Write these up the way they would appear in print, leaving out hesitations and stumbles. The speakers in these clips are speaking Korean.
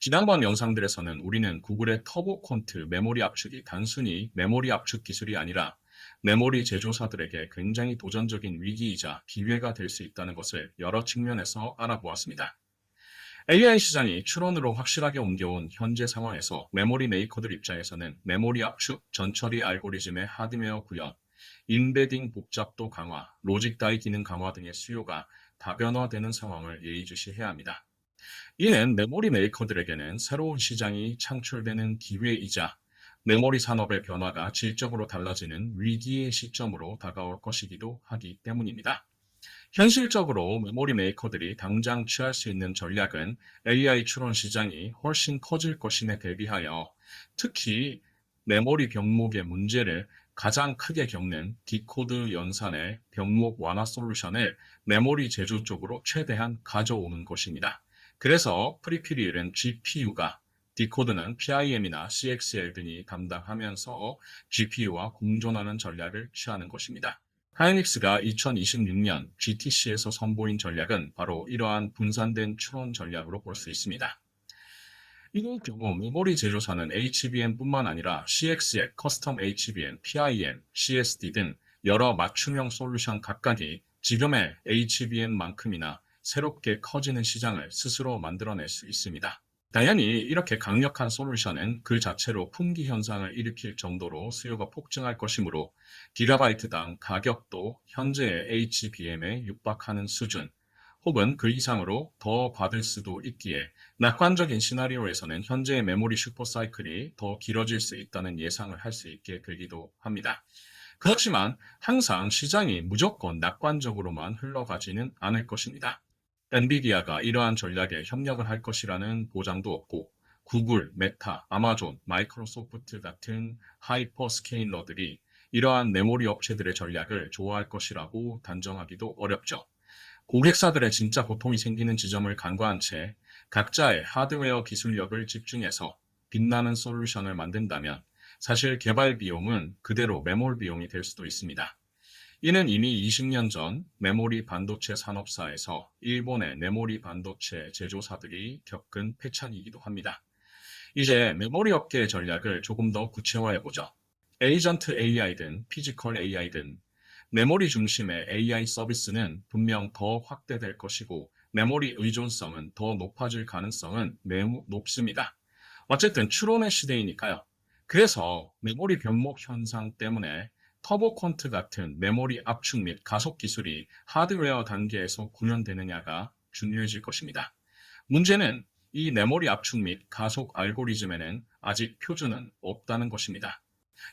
지난번 영상들에서는 우리는 구글의 터보 콘트 메모리 압축이 단순히 메모리 압축 기술이 아니라 메모리 제조사들에게 굉장히 도전적인 위기이자 기회가 될 수 있다는 것을 여러 측면에서 알아보았습니다. AI 시장이 추론으로 확실하게 옮겨온 현재 상황에서 메모리 메이커들 입장에서는 메모리 압축, 전처리 알고리즘의 하드웨어 구현, 인베딩 복잡도 강화, 로직 다이 기능 강화 등의 수요가 다변화되는 상황을 예의주시해야 합니다. 이는 메모리 메이커들에게는 새로운 시장이 창출되는 기회이자 메모리 산업의 변화가 질적으로 달라지는 위기의 시점으로 다가올 것이기도 하기 때문입니다. 현실적으로 메모리 메이커들이 당장 취할 수 있는 전략은 AI 추론 시장이 훨씬 커질 것임에 대비하여 특히 메모리 병목의 문제를 가장 크게 겪는 디코드 연산의 병목 완화 솔루션을 메모리 제조 쪽으로 최대한 가져오는 것입니다. 그래서 프리피리엘은 GPU가 디코드는 PIM이나 CXL 등이 담당하면서 GPU와 공존하는 전략을 취하는 것입니다. 하이닉스가 2026년 GTC에서 선보인 전략은 바로 이러한 분산된 추론 전략으로 볼 수 있습니다. 이럴 경우 메모리 제조사는 HBM뿐만 아니라 CXL, 커스텀 HBM, PIM, CSD 등 여러 맞춤형 솔루션 각각이 지금의 HBM만큼이나 새롭게 커지는 시장을 스스로 만들어낼 수 있습니다. 당연히 이렇게 강력한 솔루션은 그 자체로 품귀 현상을 일으킬 정도로 수요가 폭증할 것이므로 기가바이트당 가격도 현재의 HBM에 육박하는 수준 혹은 그 이상으로 더 받을 수도 있기에 낙관적인 시나리오에서는 현재의 메모리 슈퍼사이클이 더 길어질 수 있다는 예상을 할 수 있게 되기도 합니다. 그렇지만 항상 시장이 무조건 낙관적으로만 흘러가지는 않을 것입니다. 엔비디아가 이러한 전략에 협력을 할 것이라는 보장도 없고 구글, 메타, 아마존, 마이크로소프트 같은 하이퍼스케일러들이 이러한 메모리 업체들의 전략을 좋아할 것이라고 단정하기도 어렵죠. 고객사들의 진짜 고통이 생기는 지점을 간과한 채 각자의 하드웨어 기술력을 집중해서 빛나는 솔루션을 만든다면 사실 개발 비용은 그대로 매몰 비용이 될 수도 있습니다. 이는 이미 20년 전 메모리 반도체 산업사에서 일본의 메모리 반도체 제조사들이 겪은 패착이기도 합니다. 이제 메모리 업계의 전략을 조금 더 구체화해보죠. 에이전트 AI든 피지컬 AI든 메모리 중심의 AI 서비스는 분명 더 확대될 것이고 메모리 의존성은 더 높아질 가능성은 매우 높습니다. 어쨌든 추론의 시대이니까요. 그래서 메모리 변목 현상 때문에 터보 콘트 같은 메모리 압축 및 가속 기술이 하드웨어 단계에서 구현되느냐가 중요해질 것입니다. 문제는 이 메모리 압축 및 가속 알고리즘에는 아직 표준은 없다는 것입니다.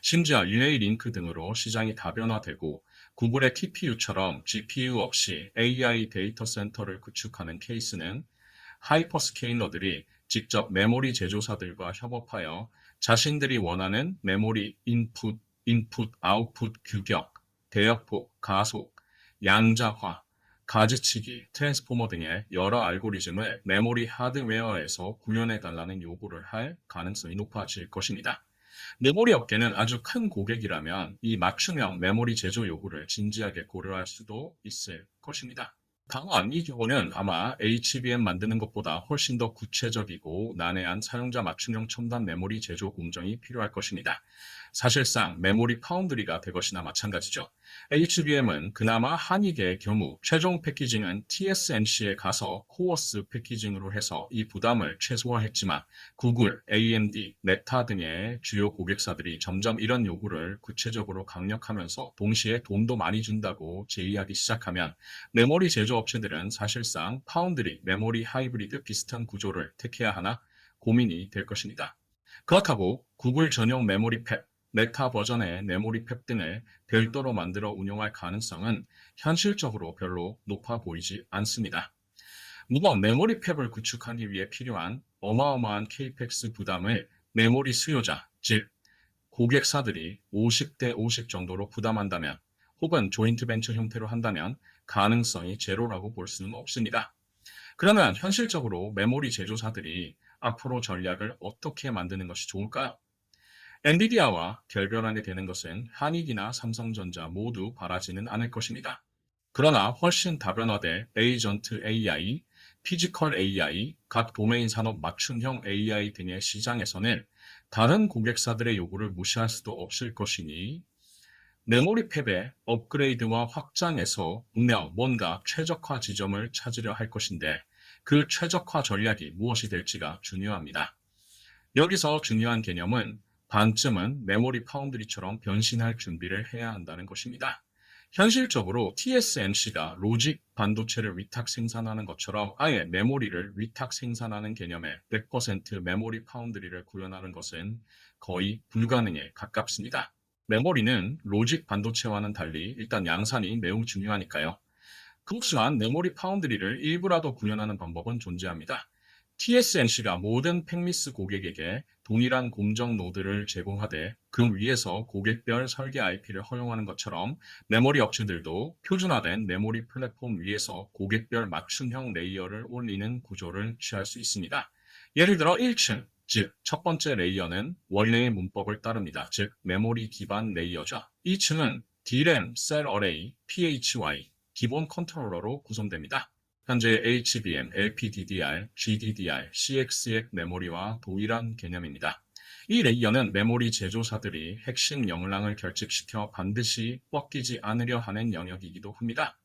심지어 릴레이 링크 등으로 시장이 다변화되고 구글의 TPU처럼 GPU 없이 AI 데이터 센터를 구축하는 케이스는 하이퍼스케일러들이 직접 메모리 제조사들과 협업하여 자신들이 원하는 메모리 인풋, 아웃풋 규격, 대역폭, 가속, 양자화, 가지치기, 트랜스포머 등의 여러 알고리즘을 메모리 하드웨어에서 구현해달라는 요구를 할 가능성이 높아질 것입니다. 메모리 업계는 아주 큰 고객이라면 이 맞춤형 메모리 제조 요구를 진지하게 고려할 수도 있을 것입니다. 다만 이 경우는 아마 HBM 만드는 것보다 훨씬 더 구체적이고 난해한 사용자 맞춤형 첨단 메모리 제조 공정이 필요할 것입니다. 사실상 메모리 파운드리가 되것이나 마찬가지죠. HBM은 그나마 한익의 경우 최종 패키징은 TSMC에 가서 코어스 패키징으로 해서 이 부담을 최소화했지만 구글, AMD, 메타 등의 주요 고객사들이 점점 이런 요구를 구체적으로 강력하면서 동시에 돈도 많이 준다고 제의하기 시작하면 메모리 제조업체들은 사실상 파운드리, 메모리 하이브리드 비슷한 구조를 택해야 하나 고민이 될 것입니다. 그렇다고 구글 전용 메모리 팹, 메타 버전의 메모리 팹 등을 별도로 만들어 운용할 가능성은 현실적으로 별로 높아 보이지 않습니다. 물론 메모리 팹을 구축하기 위해 필요한 어마어마한 케이펙스 부담을 메모리 수요자, 즉 고객사들이 50대 50 정도로 부담한다면 혹은 조인트 벤처 형태로 한다면 가능성이 제로라고 볼 수는 없습니다. 그러면 현실적으로 메모리 제조사들이 앞으로 전략을 어떻게 만드는 것이 좋을까요? 엔비디아와 결별하게 되는 것은 한익이나 삼성전자 모두 바라지는 않을 것입니다. 그러나 훨씬 다변화된 에이전트 AI, 피지컬 AI, 각 도메인 산업 맞춤형 AI 등의 시장에서는 다른 고객사들의 요구를 무시할 수도 없을 것이니 메모리 팹의 업그레이드와 확장에서 분명 뭔가 최적화 지점을 찾으려 할 것인데 그 최적화 전략이 무엇이 될지가 중요합니다. 여기서 중요한 개념은 반쯤은 메모리 파운드리처럼 변신할 준비를 해야 한다는 것입니다. 현실적으로 TSMC가 로직 반도체를 위탁 생산하는 것처럼 아예 메모리를 위탁 생산하는 개념의 100% 메모리 파운드리를 구현하는 것은 거의 불가능에 가깝습니다. 메모리는 로직 반도체와는 달리 일단 양산이 매우 중요하니까요. 그렇지만 메모리 파운드리를 일부라도 구현하는 방법은 존재합니다. TSMC가 모든 팩미스 고객에게 동일한 공정 노드를 제공하되 그 위에서 고객별 설계 IP를 허용하는 것처럼 메모리 업체들도 표준화된 메모리 플랫폼 위에서 고객별 맞춤형 레이어를 올리는 구조를 취할 수 있습니다. 예를 들어 1층, 즉 첫 번째 레이어는 원래의 문법을 따릅니다. 즉 메모리 기반 레이어죠. 2층은 DRAM, 셀 어레이, PHY, 기본 컨트롤러로 구성됩니다. 현재 HBM, LPDDR, GDDR, CXX 메모리와 동일한 개념입니다. 이 레이어는 메모리 제조사들이 핵심 역량을 결집시켜 반드시 꺾이지 않으려 하는 영역이기도 합니다.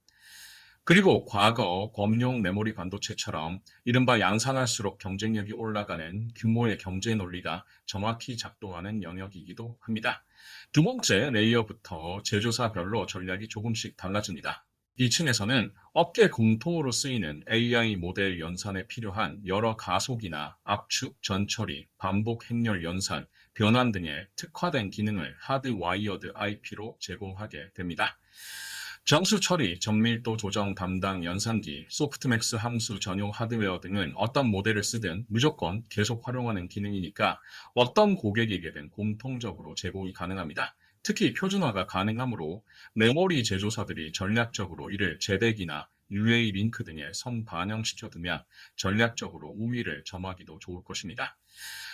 그리고 과거 검용 메모리 반도체처럼 이른바 양산할수록 경쟁력이 올라가는 규모의 경제 논리가 정확히 작동하는 영역이기도 합니다. 두 번째 레이어부터 제조사별로 전략이 조금씩 달라집니다. 2층에서는 업계 공통으로 쓰이는 AI 모델 연산에 필요한 여러 가속이나 압축, 전처리, 반복 행렬 연산, 변환 등의 특화된 기능을 하드와이어드 IP로 제공하게 됩니다. 정수 처리, 전밀도 조정 담당 연산기, 소프트맥스 함수 전용 하드웨어 등은 어떤 모델을 쓰든 무조건 계속 활용하는 기능이니까 어떤 고객에게든 공통적으로 제공이 가능합니다. 특히 표준화가 가능하므로 메모리 제조사들이 전략적으로 이를 제덱이나 UA 링크 등에 선반영시켜두면 전략적으로 우위를 점하기도 좋을 것입니다.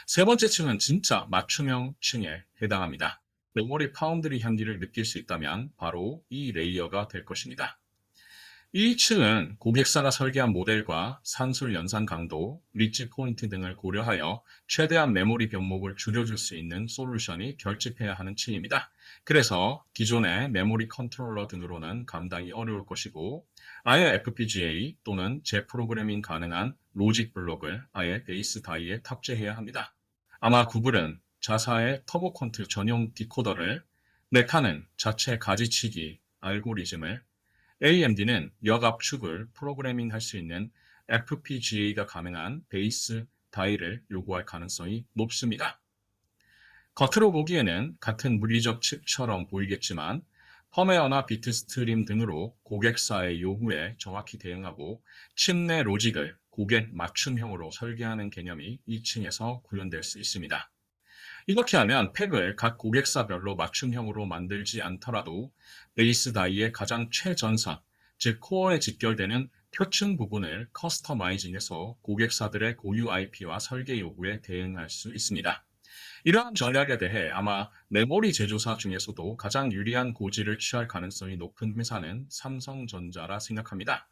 세 번째 층은 진짜 맞춤형 층에 해당합니다. 메모리 파운드리 향기를 느낄 수 있다면 바로 이 레이어가 될 것입니다. 이 층은 고객사가 설계한 모델과 산술 연산 강도, 리치 포인트 등을 고려하여 최대한 메모리 병목을 줄여줄 수 있는 솔루션이 결집해야 하는 층입니다. 그래서 기존의 메모리 컨트롤러 등으로는 감당이 어려울 것이고 아예 FPGA 또는 재프로그래밍 가능한 로직 블록을 아예 베이스 다이에 탑재해야 합니다. 아마 구글은 자사의 터보컨트 전용 디코더를, 메카는 자체 가지치기 알고리즘을, AMD는 역압축을 프로그래밍할 수 있는 FPGA가 가능한 베이스 다이를 요구할 가능성이 높습니다. 겉으로 보기에는 같은 물리적 칩처럼 보이겠지만 펌웨어나 비트 스트림 등으로 고객사의 요구에 정확히 대응하고 칩 내 로직을 고객 맞춤형으로 설계하는 개념이 2층에서 구현될 수 있습니다. 이렇게 하면 팩을 각 고객사별로 맞춤형으로 만들지 않더라도 베이스 다이의 가장 최전선, 즉 코어에 직결되는 표층 부분을 커스터마이징해서 고객사들의 고유 IP와 설계 요구에 대응할 수 있습니다. 이러한 전략에 대해 아마 메모리 제조사 중에서도 가장 유리한 고지를 취할 가능성이 높은 회사는 삼성전자라 생각합니다.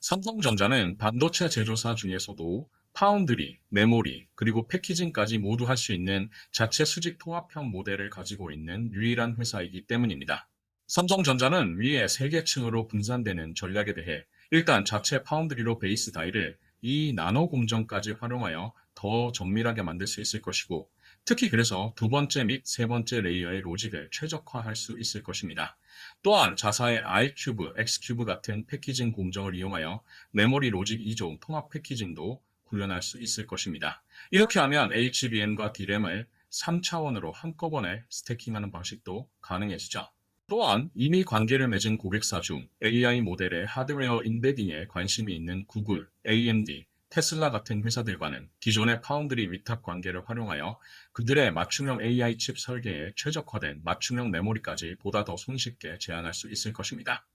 삼성전자는 반도체 제조사 중에서도 파운드리, 메모리, 그리고 패키징까지 모두 할 수 있는 자체 수직 통합형 모델을 가지고 있는 유일한 회사이기 때문입니다. 삼성전자는 위에 3개 층으로 분산되는 전략에 대해 일단 자체 파운드리로 베이스 다이를 이 나노 공정까지 활용하여 더 정밀하게 만들 수 있을 것이고 특히 그래서 두 번째 및 세 번째 레이어의 로직을 최적화할 수 있을 것입니다. 또한 자사의 I큐브, X큐브 같은 패키징 공정을 이용하여 메모리 로직 2종 통합 패키징도 구현할 수 있을 것입니다. 이렇게 하면 HBM과 DRAM을 3차원으로 한꺼번에 스태킹하는 방식도 가능해지죠. 또한 이미 관계를 맺은 고객사 중 AI 모델의 하드웨어 인베딩에 관심이 있는 구글, AMD, 테슬라 같은 회사들과는 기존의 파운드리 위탁 관계를 활용하여 그들의 맞춤형 AI 칩 설계에 최적화된 맞춤형 메모리까지 보다 더 손쉽게 제안할 수 있을 것입니다.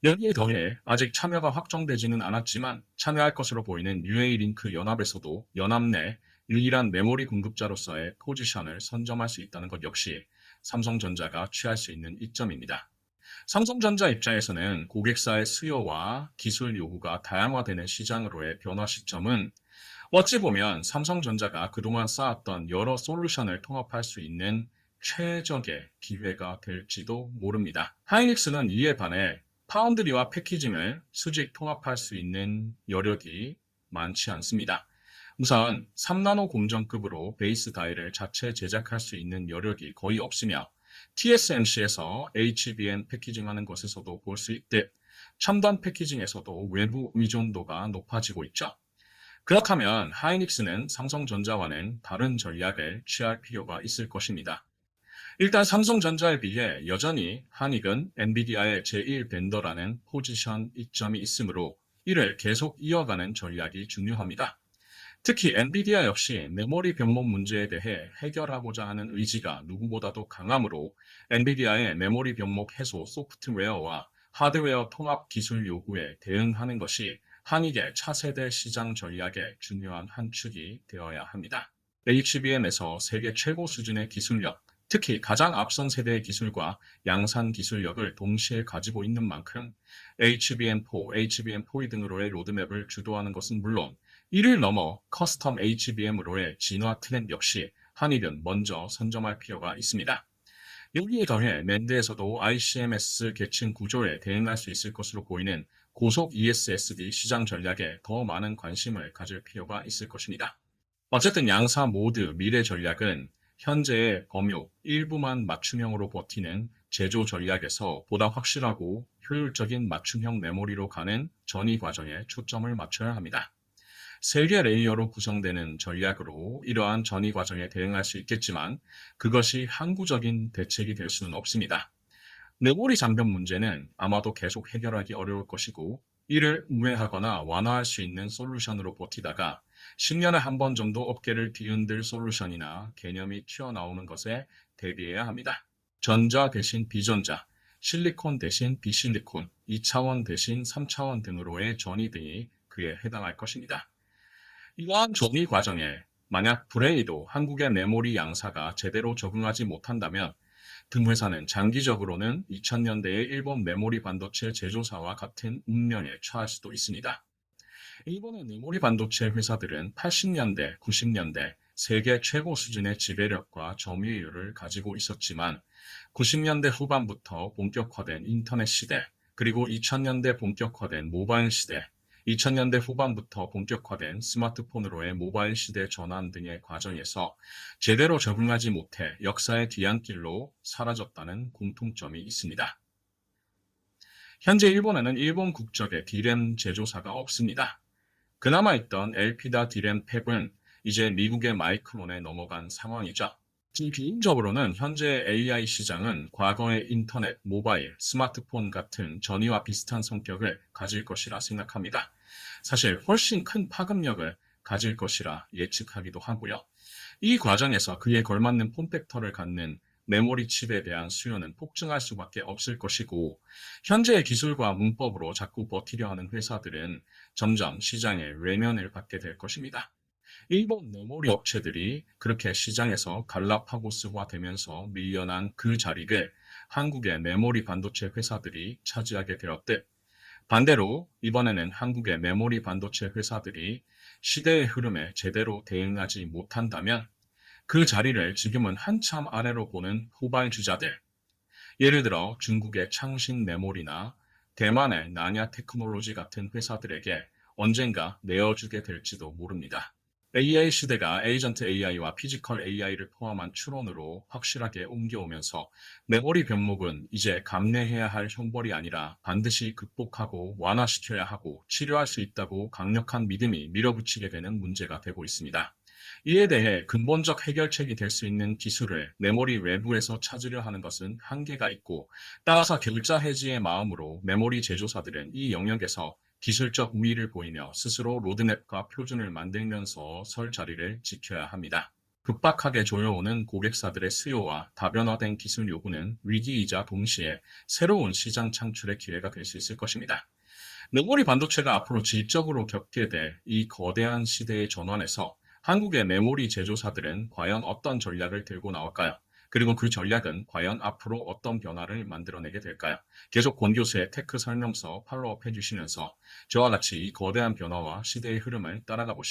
여기에 더해 아직 참여가 확정되지는 않았지만 참여할 것으로 보이는 UA-링크 연합에서도 연합 내 유일한 메모리 공급자로서의 포지션을 선점할 수 있다는 것 역시 삼성전자가 취할 수 있는 이점입니다. 삼성전자 입장에서는 고객사의 수요와 기술 요구가 다양화되는 시장으로의 변화 시점은 어찌 보면 삼성전자가 그동안 쌓았던 여러 솔루션을 통합할 수 있는 최적의 기회가 될지도 모릅니다. 하이닉스는 이에 반해 파운드리와 패키징을 수직 통합할 수 있는 여력이 많지 않습니다. 우선 3나노 공정급으로 베이스 다이를 자체 제작할 수 있는 여력이 거의 없으며 TSMC에서 HBM 패키징하는 것에서도 볼 수 있듯 첨단 패키징에서도 외부 의존도가 높아지고 있죠. 그렇다면 하이닉스는 삼성전자와는 다른 전략을 취할 필요가 있을 것입니다. 일단 삼성전자에 비해 여전히 한익은 엔비디아의 제1 벤더라는 포지션 이점이 있으므로 이를 계속 이어가는 전략이 중요합니다. 특히 엔비디아 역시 메모리 변목 문제에 대해 해결하고자 하는 의지가 누구보다도 강하므로 엔비디아의 메모리 변목 해소 소프트웨어와 하드웨어 통합 기술 요구에 대응하는 것이 한익의 차세대 시장 전략의 중요한 한 축이 되어야 합니다. HBM에서 세계 최고 수준의 기술력, 특히 가장 앞선 세대의 기술과 양산 기술력을 동시에 가지고 있는 만큼 HBM4, HBM4E 등으로의 로드맵을 주도하는 것은 물론 이를 넘어 커스텀 HBM으로의 진화 트렌드 역시 한익은 먼저 선점할 필요가 있습니다. 여기에 더해 낸드에서도 ICMS 계층 구조에 대응할 수 있을 것으로 보이는 고속 ESSD 시장 전략에 더 많은 관심을 가질 필요가 있을 것입니다. 어쨌든 양사 모두 미래 전략은 현재의 검역 일부만 맞춤형으로 버티는 제조 전략에서 보다 확실하고 효율적인 맞춤형 메모리로 가는 전이 과정에 초점을 맞춰야 합니다. 3개 레이어로 구성되는 전략으로 이러한 전이 과정에 대응할 수 있겠지만 그것이 항구적인 대책이 될 수는 없습니다. 메모리 장벽 문제는 아마도 계속 해결하기 어려울 것이고 이를 우회하거나 완화할 수 있는 솔루션으로 버티다가 10년에 한 번 정도 업계를 뒤흔들 솔루션이나 개념이 튀어나오는 것에 대비해야 합니다. 전자 대신 비전자, 실리콘 대신 비실리콘, 2차원 대신 3차원 등으로의 전이 등이 그에 해당할 것입니다. 이러한 전이 과정에 만약 불행히도 한국의 메모리 양사가 제대로 적응하지 못한다면 등 회사는 장기적으로는 2000년대의 일본 메모리 반도체 제조사와 같은 운명에 처할 수도 있습니다. 일본의 메모리 반도체 회사들은 80년대, 90년대 세계 최고 수준의 지배력과 점유율을 가지고 있었지만 90년대 후반부터 본격화된 인터넷 시대, 그리고 2000년대 본격화된 모바일 시대, 2000년대 후반부터 본격화된 스마트폰으로의 모바일 시대 전환 등의 과정에서 제대로 적응하지 못해 역사의 뒤안길로 사라졌다는 공통점이 있습니다. 현재 일본에는 일본 국적의 D램 제조사가 없습니다. 그나마 있던 엘피다 D램 팹은 이제 미국의 마이크론에 넘어간 상황이죠. 개인적으로는 현재 AI 시장은 과거의 인터넷, 모바일, 스마트폰 같은 전이와 비슷한 성격을 가질 것이라 생각합니다. 사실 훨씬 큰 파급력을 가질 것이라 예측하기도 하고요. 이 과정에서 그에 걸맞는 폼팩터를 갖는 메모리 칩에 대한 수요는 폭증할 수밖에 없을 것이고 현재의 기술과 문법으로 자꾸 버티려 하는 회사들은 점점 시장의 외면을 받게 될 것입니다. 일본 메모리 업체들이 그렇게 시장에서 갈라파고스화되면서 밀려난 그 자리를 한국의 메모리 반도체 회사들이 차지하게 되었듯 반대로 이번에는 한국의 메모리 반도체 회사들이 시대의 흐름에 제대로 대응하지 못한다면 그 자리를 지금은 한참 아래로 보는 후발주자들, 예를 들어 중국의 창신 메모리나 대만의 나냐 테크놀로지 같은 회사들에게 언젠가 내어주게 될지도 모릅니다. AI 시대가 에이전트 AI와 피지컬 AI를 포함한 추론으로 확실하게 옮겨오면서 메모리 변목은 이제 감내해야 할 형벌이 아니라 반드시 극복하고 완화시켜야 하고 치료할 수 있다고 강력한 믿음이 밀어붙이게 되는 문제가 되고 있습니다. 이에 대해 근본적 해결책이 될 수 있는 기술을 메모리 외부에서 찾으려 하는 것은 한계가 있고 따라서 결자 해지의 마음으로 메모리 제조사들은 이 영역에서 기술적 우위를 보이며 스스로 로드맵과 표준을 만들면서 설 자리를 지켜야 합니다. 급박하게 조여오는 고객사들의 수요와 다변화된 기술 요구는 위기이자 동시에 새로운 시장 창출의 기회가 될 수 있을 것입니다. 메모리 반도체가 앞으로 질적으로 겪게 될 이 거대한 시대의 전환에서 한국의 메모리 제조사들은 과연 어떤 전략을 들고 나올까요? 그리고 그 전략은 과연 앞으로 어떤 변화를 만들어내게 될까요? 계속 권 교수의 테크 설명서 팔로우업 해주시면서 저와 같이 이 거대한 변화와 시대의 흐름을 따라가 보시죠.